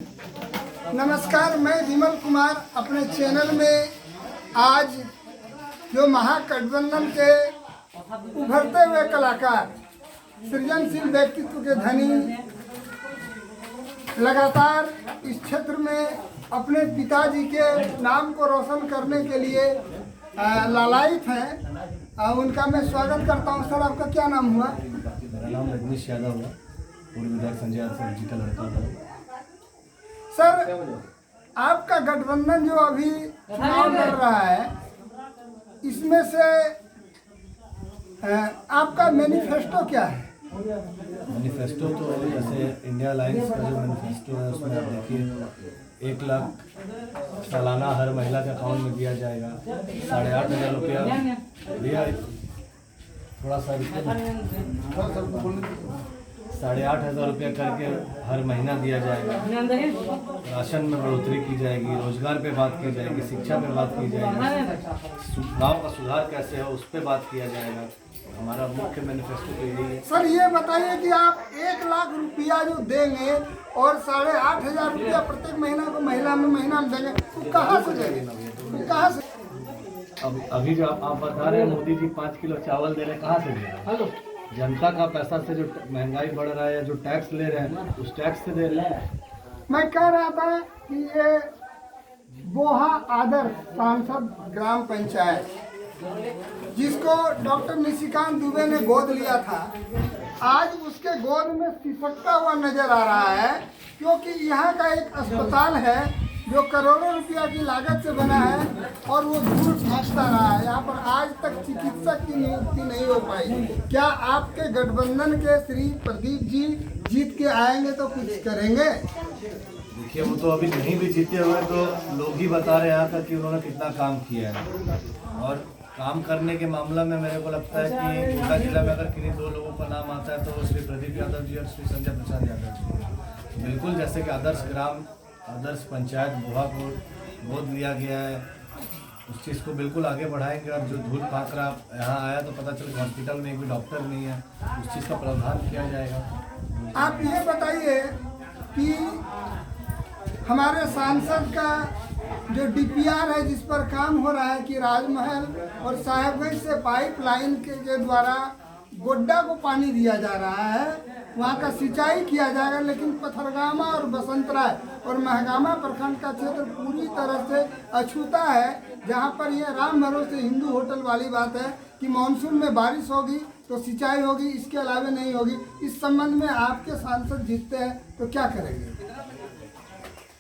नमस्कार, मैं विमल कुमार अपने चैनल में आज जो महागठबंधन के उभरते हुए कलाकार, सृजनशील व्यक्तित्व के धनी लगातार इस क्षेत्र में अपने पिताजी के नाम को रोशन करने के लिए लालायित हैं। उनका मैं स्वागत करता हूं। सर, आपका क्या नाम हुआ? मेरा नाम रजनीश यादव हुआ। पूर्व विधायक संजय यादव जी का लड़का था। सर, आपका गठबंधन जो अभी चुनाव लड़ रहा है, इसमें से आपका मैनिफेस्टो क्या है? मैनिफेस्टो तो जैसे इंडिया अलायंस का जो मैनिफेस्टो है उसमें आप देखिए 1 लाख सालाना हर महिला के अकाउंट में दिया जाएगा। 8,500 रुपया दिया, थोड़ा सा 8,500 रुपया करके हर महीना दिया जाएगा। राशन में बढ़ोतरी की जाएगी, रोजगार पे बात की जाएगी, शिक्षा पे बात की जाएगी, गाँव का सुधार कैसे है उस पर बात किया जाएगा। हमारा मुख्य मैनिफेस्टो तो यही है। सर, ये बताइए कि आप 1 लाख रुपया जो देंगे और 8,500 रुपया प्रत्येक महीना को महीना में देंगे, तो कहाँ से देंगे? कहाँ से? अब अभी जो आप बता रहे हैं मोदी जी 5 किलो चावल दे रहे हैं, कहाँ से दे रहे हैं? जनता का पैसा से जो महंगाई बढ़ रहा है, जो टैक्स ले रहे हैं उस टैक्स से दे रहे हैं। मैं कह रहा था कि ये बोहा आदर्श सांसद ग्राम पंचायत, जिसको डॉक्टर निशिकांत दुबे ने गोद लिया था, आज उसके गोद में सिसकता हुआ नजर आ रहा है, क्योंकि यहाँ का एक अस्पताल है जो करोड़ों रुपया की लागत से बना है और वो धूल फेंकता रहा है। यहाँ पर आज तक चिकित्सक की नियुक्ति नहीं हो पाई। क्या आपके गठबंधन के श्री प्रदीप जी जीत के आएंगे तो कुछ करेंगे? देखिए, वो तो अभी नहीं भी जीते हुए, तो लोग ही बता रहे हैं यहाँ का कि उन्होंने कितना काम किया है। और काम करने के मामला में मेरे को लगता है कि गोंडा जिला में अगर किन्हीं 2 लोगों का नाम आता है तो वो श्री प्रदीप यादव जी और श्री संजय प्रसाद यादव जी। बिल्कुल जैसे कि आदर्श पंचायत बोहा को गोद लिया गया है, उस चीज़ को बिल्कुल आगे बढ़ाएंगे। और जो धूल पाकरा यहाँ आया तो पता चला हॉस्पिटल में एक भी डॉक्टर नहीं है, उस चीज़ का प्रावधान किया जाएगा। आप ये बताइए कि हमारे सांसद का जो डीपीआर है, जिस पर काम हो रहा है कि राजमहल और साहेबगंज से पाइपलाइन के द्वारा गोड्डा को पानी दिया जा रहा है, वहाँ का सिंचाई किया जाएगा, लेकिन पथरगामा और बसंतराय और महगामा प्रखंड का क्षेत्र पूरी तरह से अछूता है, जहाँ पर ये राम भरोसे हिंदू होटल वाली बात है कि मानसून में बारिश होगी तो सिंचाई होगी, इसके अलावा नहीं होगी। इस संबंध में आपके सांसद जीतते हैं तो क्या करेंगे?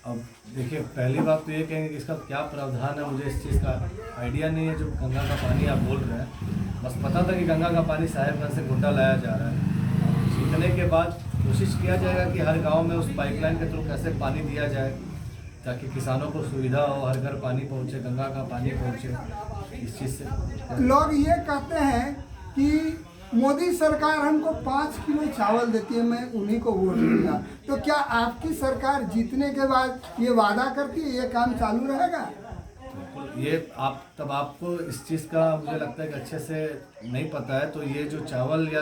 अब देखिए, पहली बात तो ये कहेंगे कि इसका क्या प्रावधान है, मुझे इस चीज़ का आइडिया नहीं है। जो गंगा का पानी आप बोल रहे हैं, बस पता था कि गंगा का पानी साहेबगंज से गोंडा लाया जा रहा है। जीतने के बाद कोशिश किया जाएगा कि हर गांव में उस पाइपलाइन के थ्रू कैसे पानी दिया जाए, ताकि किसानों को सुविधा हो, हर घर पानी पहुंचे, गंगा का पानी पहुंचे। इस चीज़ से लोग ये कहते हैं कि मोदी सरकार हमको 5 किलो चावल देती है, मैं उन्हीं को वोट दूंगा। तो क्या आपकी सरकार जीतने के बाद ये वादा करती है ये काम चालू रहेगा? ये आपको इस चीज़ का मुझे लगता है कि अच्छे से नहीं पता है। तो ये जो चावल या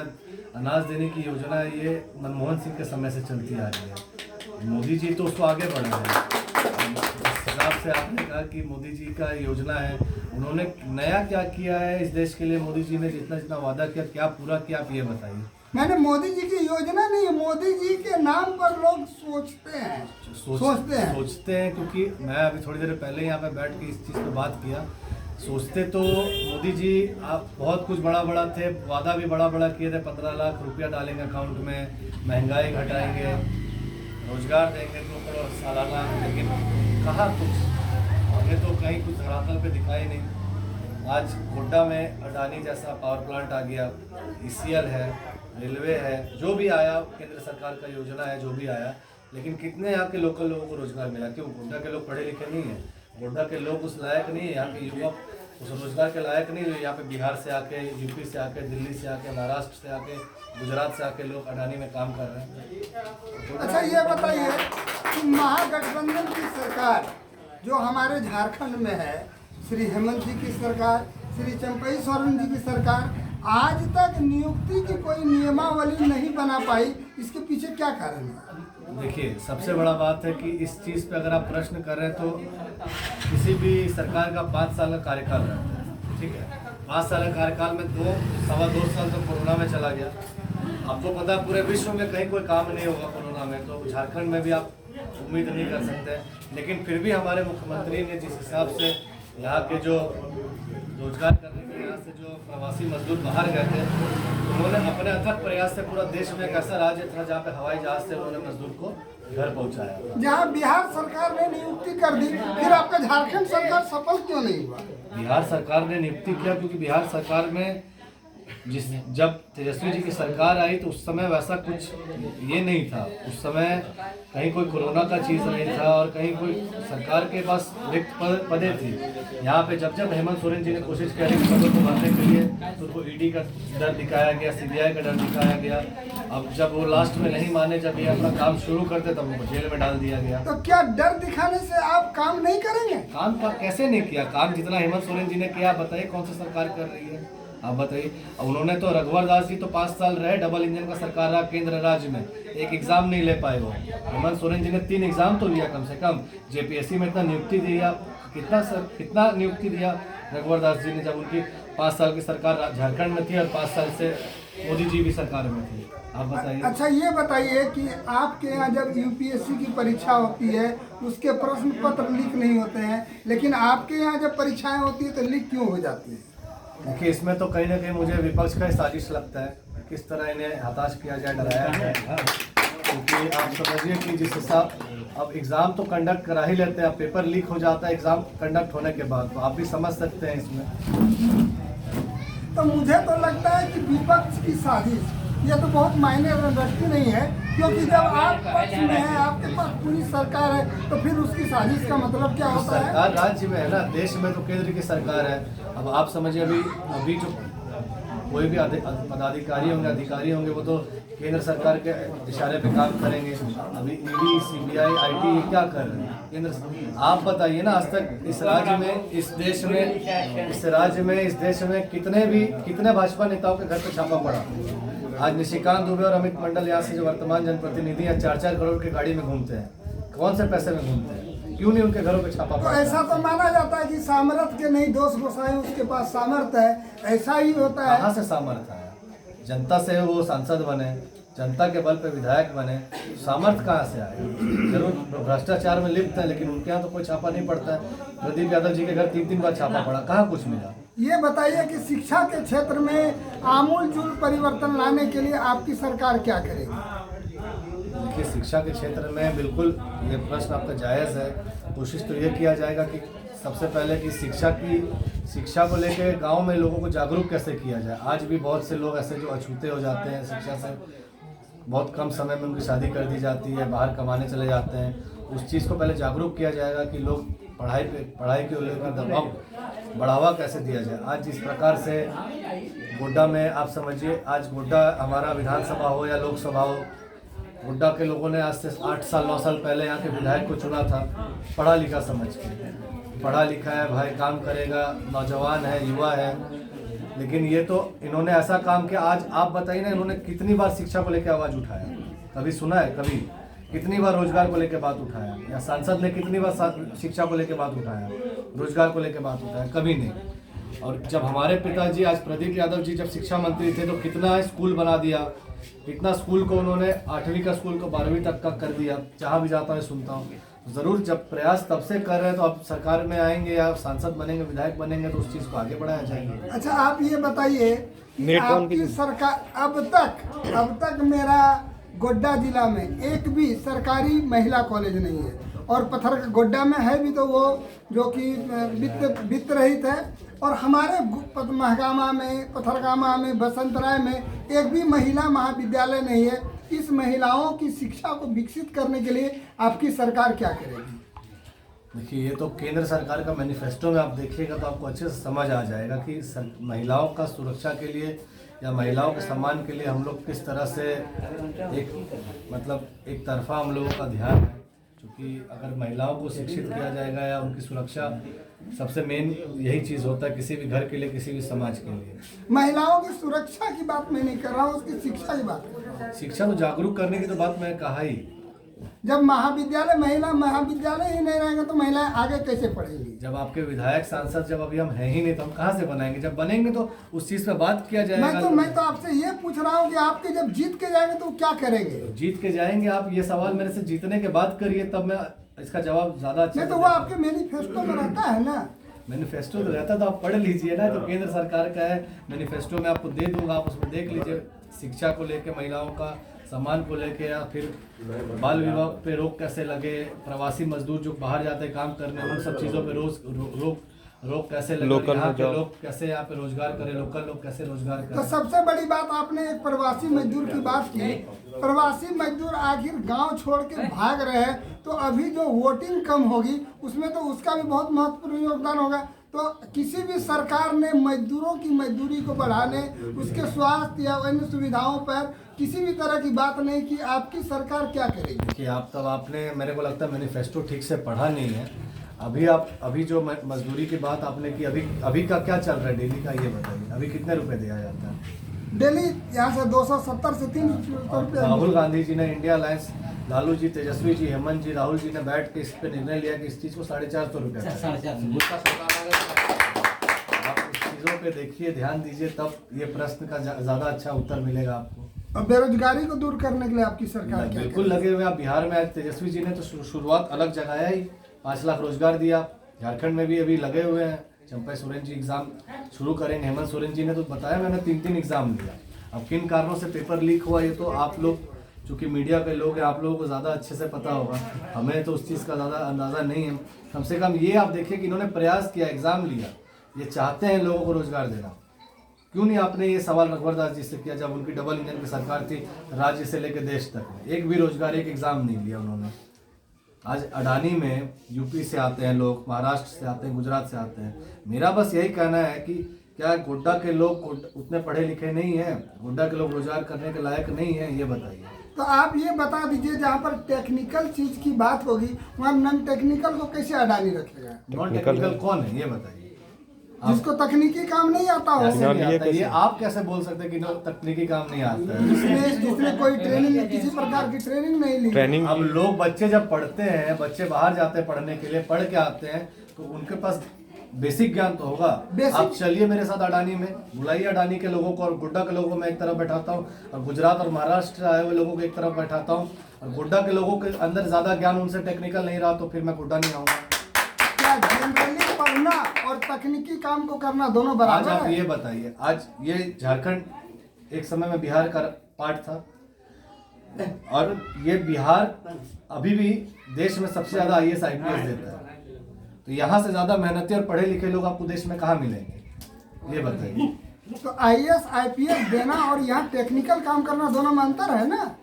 अनाज देने की योजना है, ये मनमोहन सिंह के समय से चलती आ रही है। मोदी जी तो उसको आगे बढ़ रहे हैं। इस हिसाब से आपने कहा कि मोदी जी का योजना है, उन्होंने नया क्या किया है इस देश के लिए? मोदी जी ने जितना वादा किया, क्या पूरा किया, आप ये बताइए। मैंने मोदी जी की योजना नहीं है, मोदी जी के नाम पर लोग सोचते हैं क्योंकि मैं अभी थोड़ी देर पहले यहाँ पे बैठ के इस चीज़ पे बात किया। सोचते तो मोदी जी आप बहुत कुछ बड़ा थे, वादा भी बड़ा किए थे। 15 लाख रुपया डालेंगे अकाउंट में, महंगाई घटाएंगे, रोजगार देंगे 2 करोड़ सालाना, लेकिन कहाँ कुछ आगे तो कहीं कुछ धरातल पे दिखाई नहीं। आज गोड्डा में अडानी जैसा पावर प्लांट आ गया, ECL है, रेलवे है, जो भी आया केंद्र सरकार का योजना है, जो भी आया, लेकिन कितने यहाँ के लोकल लोगों को रोजगार मिला? क्यों? गोड्डा के लोग पढ़े लिखे नहीं है, गोड्डा के लोग उस लायक नहीं है, यहाँ के युवक उस रोजगार के लायक नहीं है। यहाँ पे बिहार से आके, यूपी से आके, दिल्ली से आके, महाराष्ट्र से आके, गुजरात से आके लोग अडानी में काम कर रहे हैं। अच्छा, ये बताइए कि महागठबंधन की सरकार जो हमारे झारखंड में है, श्री हेमंत जी की सरकार, श्री चंपई सोरेन जी की सरकार, आज तक नियुक्ति की कोई नियमावली नहीं बना पाई, इसके पीछे क्या कारण है? देखिए, सबसे बड़ा बात है कि इस चीज़ पे अगर आप प्रश्न कर रहे हैं तो किसी भी सरकार का 5 साल का कार्यकाल रहता है, ठीक है। 5 साल के कार्यकाल में 2 साल तो कोरोना में चला गया। आपको पता है पूरे विश्व में कहीं कोई काम नहीं होगा कोरोना में, तो झारखंड में भी आप उम्मीद नहीं कर सकते। लेकिन फिर भी हमारे मुख्यमंत्री ने जिस हिसाब से यहाँ के जो रोजगार करने के यहाँ से जो प्रवासी मजदूर बाहर गए थे, उन्होंने अपने अथक प्रयास से पूरा देश में एक ऐसा राज्य था जहाँ पे हवाई जहाज से उन्होंने मजदूर को घर पहुँचाया। जहाँ बिहार सरकार ने नियुक्ति कर दी, फिर आपका झारखंड सरकार सफल क्यों नहीं हुआ? बिहार सरकार ने नियुक्ति किया क्योंकि बिहार सरकार में जब तेजस्वी जी की सरकार आई तो उस समय वैसा कुछ ये नहीं था। उस समय कहीं कोई कोरोना का चीज़ नहीं था और कहीं कोई सरकार के पास रिक्त पदे थी। यहाँ पे जब हेमंत सोरेन जी ने कोशिश करी पदों को भरने के लिए तो उनको ईडी का डर दिखाया गया, सीबीआई का डर दिखाया गया। अब जब वो लास्ट में नहीं माने, जब ये अपना काम शुरू करते तब उनको जेल में डाल दिया गया। तो क्या डर दिखाने से आप काम नहीं करेंगे? काम का कैसे नहीं किया? काम जितना हेमंत सोरेन जी ने किया, बताइए कौन सी सरकार कर रही है? आप बताइए। उन्होंने तो रघुवर दास जी तो 5 साल रहे, डबल इंजन का सरकार रहा केंद्र राज्य में, एक एग्जाम नहीं ले पाए वो। हेमंत सोरेन जी ने 3 एग्जाम तो लिया कम से कम। जेपीएससी में इतना नियुक्ति दिया, कितना नियुक्ति दिया रघुवर दास जी ने, जब उनकी 5 साल की सरकार झारखंड में थी और 5 साल से मोदी जी भी सरकार में थी। आप बताइए। अच्छा ये बताइए कि आपके यहाँ जब यूपीएससी की परीक्षा होती है उसके प्रश्न पत्र लीक नहीं होते हैं, लेकिन आपके यहाँ जब परीक्षाएं होती है तो लीक क्यों हो जाती है? देखिए, इसमें तो कहीं ना कहीं मुझे विपक्ष का साजिश लगता है, किस तरह इन्हें हताश किया जाए, डराया जाए। क्योंकि आप समझिए कि जिस हिसाब अब एग्ज़ाम तो कंडक्ट करा ही लेते हैं, अब पेपर लीक हो जाता है एग्ज़ाम कंडक्ट होने के बाद, तो आप भी समझ सकते हैं इसमें। तो मुझे तो लगता है कि विपक्ष की साजिश ये तो बहुत मायने रखती नहीं है, क्योंकि जब आप पक्ष में हैं, आपके पास पूरी सरकार है, तो फिर उसकी साजिश का मतलब क्या होता है? सरकार राज्य में है ना, देश में तो केंद्र की सरकार है। अब आप समझिए अभी जो कोई भी पदाधिकारी होंगे, अधिकारी होंगे, वो तो केंद्र सरकार के इशारे पे काम करेंगे। अभी ईडी, सीबीआई, आईटी ये क्या कर रहे हैं? केंद्र। आप बताइए ना, आज तक इस राज्य में, इस देश में कितने भाजपा नेताओं के घर पे छापा पड़ा? आज निशिकांत दुबे और अमित मंडल यहाँ से जो वर्तमान जनप्रतिनिधि हैं 4-4 करोड़ की गाड़ी में घूमते हैं। कौन से पैसे में घूमते हैं? क्यों नहीं उनके घरों पे छापा पड़ा? तो ऐसा तो माना जाता है कि सामर्थ्य के नहीं दोष गोसाई, उसके पास सामर्थ्य है, ऐसा ही होता है। कहाँ से सामर्थ्य है? जनता से वो सांसद बने, जनता के बल पे विधायक बने, सामर्थ्य कहाँ से आए? जरूर भ्रष्टाचार में लिप्त है, लेकिन उनके यहाँ तो कोई छापा नहीं पड़ता है। प्रदीप यादव जी के घर 3 बार छापा पड़ा, कहाँ कुछ मिला? ये बताइए कि शिक्षा के क्षेत्र में आमूलचूल परिवर्तन लाने के लिए आपकी सरकार क्या करेगी? देखिए, शिक्षा के क्षेत्र में बिल्कुल ये प्रश्न आपका जायज़ है। कोशिश तो ये किया जाएगा कि सबसे पहले कि शिक्षा को लेकर गांव में लोगों को जागरूक कैसे किया जाए। आज भी बहुत से लोग ऐसे जो अछूते हो जाते हैं शिक्षा से, बहुत कम समय में उनकी शादी कर दी जाती है, बाहर कमाने चले जाते हैं। उस चीज़ को पहले जागरूक किया जाएगा कि लोग पढ़ाई के लेकर दबाव बढ़ावा कैसे दिया जाए। आज जिस प्रकार से गोड्डा में, आप समझिए, आज गोड्डा हमारा विधानसभा हो या लोकसभा हो, गोड्डा के लोगों ने आज से 8 साल 9 साल पहले यहाँ के विधायक को चुना था पढ़ा लिखा समझ के। पढ़ा लिखा है भाई, काम करेगा, नौजवान है, युवा है। लेकिन ये तो इन्होंने ऐसा काम किया। आज आप बताइए ना, इन्होंने कितनी बार शिक्षा को लेकर आवाज़ उठाया? कभी सुना है? कभी? कितनी बार रोजगार को लेकर बात उठाया? या सांसद ने कितनी बार शिक्षा को लेकर बात उठाया, रोजगार को लेकर बात उठाया? कभी नहीं। और जब हमारे पिताजी, आज प्रदीप यादव जी जब शिक्षा मंत्री थे, तो कितना स्कूल बना दिया, कितना स्कूल को उन्होंने 8वीं का स्कूल को 12वीं तक का कर दिया। जहाँ भी जाता हूँ सुनता हूँ। ज़रूर जब प्रयास तब से कर रहे हैं, तो अब सरकार में आएंगे या सांसद बनेंगे, विधायक बनेंगे, तो उस चीज़ को आगे बढ़ाया जाएंगे। अच्छा, आप ये बताइए कि आपकी सरकार अब तक मेरा गोड्डा जिला में एक भी सरकारी महिला कॉलेज नहीं है, और गोड्डा में है भी तो वो जो कि वित्त रहित है। और हमारे महगामा में, पथरगामा में, बसंतराय में एक भी महिला महाविद्यालय नहीं है। इस महिलाओं की शिक्षा को विकसित करने के लिए आपकी सरकार क्या करेगी? देखिए, ये तो केंद्र सरकार का मैनिफेस्टो में आप देखिएगा तो आपको अच्छे से समझ आ जाएगा कि महिलाओं का सुरक्षा के लिए या महिलाओं के सम्मान के लिए हम लोग किस तरह से एक तरफा हम लोगों का ध्यान है। क्योंकि अगर महिलाओं को शिक्षित किया जाएगा या उनकी सुरक्षा, सबसे मेन यही चीज़ होता है किसी भी घर के लिए, किसी भी समाज के लिए। महिलाओं की सुरक्षा की बात मैं नहीं कर रहा हूँ, उसकी शिक्षा की बात कर रहा हूँ। शिक्षा तो जागरूक करने की तो बात मैं कहा ही। जब महिला महाविद्यालय ही नहीं रहेंगे तो महिलाएं आगे कैसे पढ़ेंगी? जब आपके विधायक सांसद जब अभी हम हैं ही नहीं तो हम कहाँ से बनाएंगे? जब बनेंगे तो उस चीज़ पे बात किया जाएगा। मैं तो आपसे ये पूछ रहा हूँ कि आपके जब जीत के जाएंगे तो क्या करेंगे? जीत के जाएंगे, आप ये सवाल मेरे से जीतने के बाद करिए, तब मैं इसका जवाब ज्यादा अच्छा नहीं तो वो आपके मैनिफेस्टो में रहता है ना। मैनिफेस्टो तो रहता, तो आप पढ़ लीजिए ना, तो केंद्र सरकार का है मैनिफेस्टो, में आपको दे दूंगा, आप उसमें देख लीजिए। शिक्षा को लेके, महिलाओं का सम्मान को लेके, या फिर बाल विवाह पे रोक कैसे लगे, प्रवासी मजदूर जो बाहर जाते हैं काम करने, उन सब चीज़ों पे रोक कैसे लगे, यहाँ के लोग कैसे यहाँ पे रोजगार करें, लोकल लोग कैसे रोजगार करें। तो सबसे बड़ी बात आपने एक प्रवासी मजदूर की बात की। प्रवासी मजदूर आखिर गांव छोड़ के भाग रहे हैं, तो अभी जो वोटिंग कम होगी उसमें तो उसका भी बहुत महत्वपूर्ण योगदान होगा। तो किसी भी सरकार ने मजदूरों की मजदूरी को बढ़ाने, उसके स्वास्थ्य या अन्य सुविधाओं पर किसी भी तरह की बात नहीं की। आपकी सरकार क्या करेगी? देखिए, आपने मेरे को लगता है मैनिफेस्टो ठीक से पढ़ा नहीं है। अभी जो मजदूरी की बात आपने की, अभी का क्या चल रहा है डेली का, ये बताइए। अभी कितने रुपए दिया जाता है डेली? यहाँ से 270 से 300 रुपये। राहुल गांधी जी ने, इंडिया अलायंस, लालू जी, तेजस्वी जी, हेमंत जी, राहुल जी ने बैठ के इस पे निर्णय लिया कि इस चीज़ को 450 रुपये। आप इस चीज़ों पे देखिए, ध्यान दीजिए, तब ये प्रश्न का ज़्यादा अच्छा उत्तर मिलेगा आपको। और बेरोजगारी को दूर करने के लिए आपकी सरकार क्या बिल्कुल लगे हुए। आप बिहार में आज तेजस्वी जी ने तो शुरुआत अलग जगाया ही, 5 लाख रोजगार दिया। झारखंड में भी अभी लगे हुए हैं, चंपई सोरेन जी एग्जाम शुरू करेंगे। हेमंत सोरेन जी ने तो बताया, मैंने 3 एग्जाम दिया। अब किन कारणों से पेपर लीक हुआ, ये तो आप लोग चूँकि मीडिया के लोग हैं, आप लोगों को ज़्यादा अच्छे से पता होगा, हमें तो उस चीज़ का ज़्यादा अंदाज़ा नहीं है। कम से कम ये आप देखिए कि इन्होंने प्रयास किया, एग्ज़ाम लिया, ये चाहते हैं लोगों को रोजगार देना। क्यों नहीं आपने ये सवाल रघुवर दास जी से किया जब उनकी डबल इंजन की सरकार थी, राज्य से लेकर देश तक में एक भी रोजगार, एक एग्ज़ाम नहीं लिया उन्होंने। आज अडानी में यूपी से आते हैं लोग, महाराष्ट्र से आते हैं, गुजरात से आते हैं। मेरा बस यही कहना है कि क्या गोड्डा के लोग उतने पढ़े लिखे नहीं हैं? गोड्डा के लोग रोजगार करने के लायक नहीं हैं? ये बताइए। तो आप ये बता दीजिए, जहाँ पर टेक्निकल चीज की बात होगी वहाँ नॉन टेक्निकल को कैसे अडानी रखेगा? नॉन टेक्निकल कौन है, ये बताइए। जिसको तकनीकी काम नहीं आता हो। ये आप कैसे बोल सकते हैं कि तकनीकी काम नहीं आता है? जिसने कोई ट्रेनिंग, किसी प्रकार की ट्रेनिंग नहीं ली। अब लोग, बच्चे जब पढ़ते हैं, बच्चे बाहर जाते हैं पढ़ने के लिए, पढ़ के आते हैं, तो उनके पास बेसिक ज्ञान तो होगा। आप चलिए मेरे साथ अडानी में, बुलाइए अडानी के लोगों को, और गोड्डा के लोगों को मैं एक तरफ बैठाता हूँ, और गुजरात और महाराष्ट्र आए हुए लोगों को एक तरफ बैठाता हूँ, और गोड्डा के लोगों के अंदर ज्यादा ज्ञान उनसे टेक्निकल नहीं रहा तो फिर मैं गोड्डा नहीं आऊँगा। क्या जनरली पढ़ना और तकनीकी काम को करना दोनों बराबर है? आज आप ये बताइए, आज ये झारखंड एक समय में बिहार का पार्ट था, और ये बिहार अभी भी देश में सबसे ज्यादा IAS IPS देता है। तो यहाँ से ज्यादा मेहनती और पढ़े लिखे लोग आपको देश में कहाँ मिलेंगे, ये बताइए। तो IAS IPS देना और यहाँ टेक्निकल काम करना, दोनों में अंतर है ना।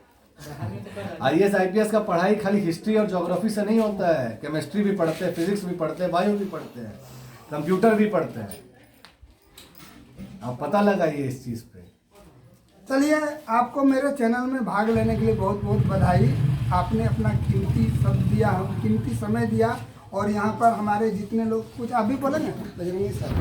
IAS IPS का पढ़ाई खाली हिस्ट्री और ज्योग्राफी से नहीं होता है, केमिस्ट्री भी पढ़ते हैं, फिजिक्स भी पढ़ते हैं, बायो भी पढ़ते हैं, कंप्यूटर भी पढ़ते हैं। आप पता लगाइए इस चीज़ पे। चलिए, आपको मेरे चैनल में भाग लेने के लिए बहुत बहुत बधाई। आपने अपना कीमती शब्द दिया, कीमती समय दिया, और यहाँ पर हमारे जितने लोग, कुछ आप भी बोले ना बजरंगी सर,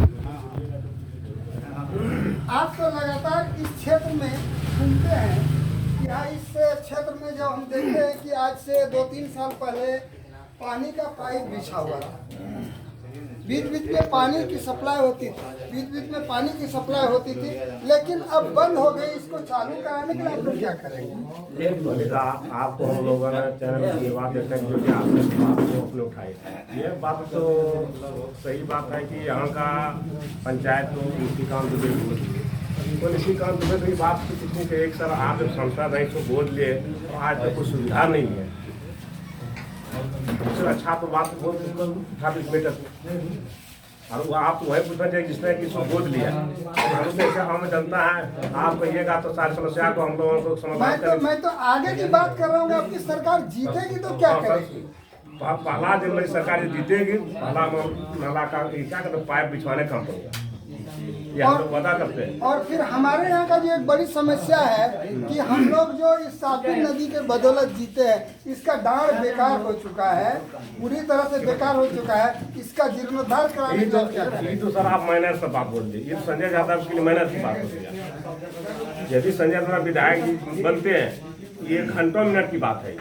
आप तो लगातार इस क्षेत्र में घूमते हैं कि इस क्षेत्र में जब हम देखते हैं कि आज से 2-3 साल पहले पानी का पाइप बिछा हुआ था, बीच बीच में पानी की सप्लाई होती थी, लेकिन अब बंद हो गई। इसको चालू कराने के लिए आप लोग क्या करेंगे? आपको हम लोगों ने चैनल की बात देखते हैं, जो कि आपने बात को उठाई, ये बात तो सही बात है कि यहाँ का पंचायत को निशिकांत दुबे निशिकांत दुबे की बात कितनी कि एक साल आप जब संसद है इसको गोद लिए, तो आज तक कोई सुविधा नहीं है। सबसे अच्छा तो बात उठा और वो आप वही पूछना चाहिए जिसने कि इसको गोद लिया। हम जैसे हम जनता है, आप कहिएगा तो सारी समस्या को हम लोगों को समाधान करेंगे। मैं तो आगे की बात कर रहा हूँ। आपकी सरकार जीतेगी तो क्या करेगी? पहला जब मेरी सरकार जीतेगी, पहला नाला का क्या कहते पाइप बिछवाने काम करूँगा, ये हम लोग वादा करते हैं। और फिर हमारे यहाँ का जो एक बड़ी समस्या है कि हम लोग जो इस सापी नदी के बदौलत जीते हैं, इसका डाढ़ बेकार हो चुका है, पूरी तरह से बेकार हो चुका है। इसका जीर्णोद्धार कराने ये तो सर आप माइनर से बात बोल दिए, ये तो संजय यादव के लिए माइनर की बात होती है। यदि संजय यादव विधायक बनते हैं ये घंटों मिनट की बात है,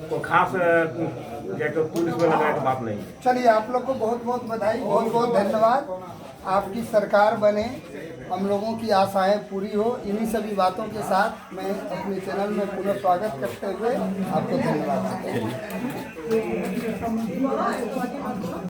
तो खास जैसे टूरिस्ट में लगाने की बात नहीं है। चलिए, आप लोग को बहुत बहुत बधाई, बहुत बहुत धन्यवाद। आपकी सरकार बने, हम लोगों की आशाएं पूरी हो। इन्हीं सभी बातों के साथ मैं अपने चैनल में पुनः स्वागत करते हुए आपको धन्यवाद देता हूं।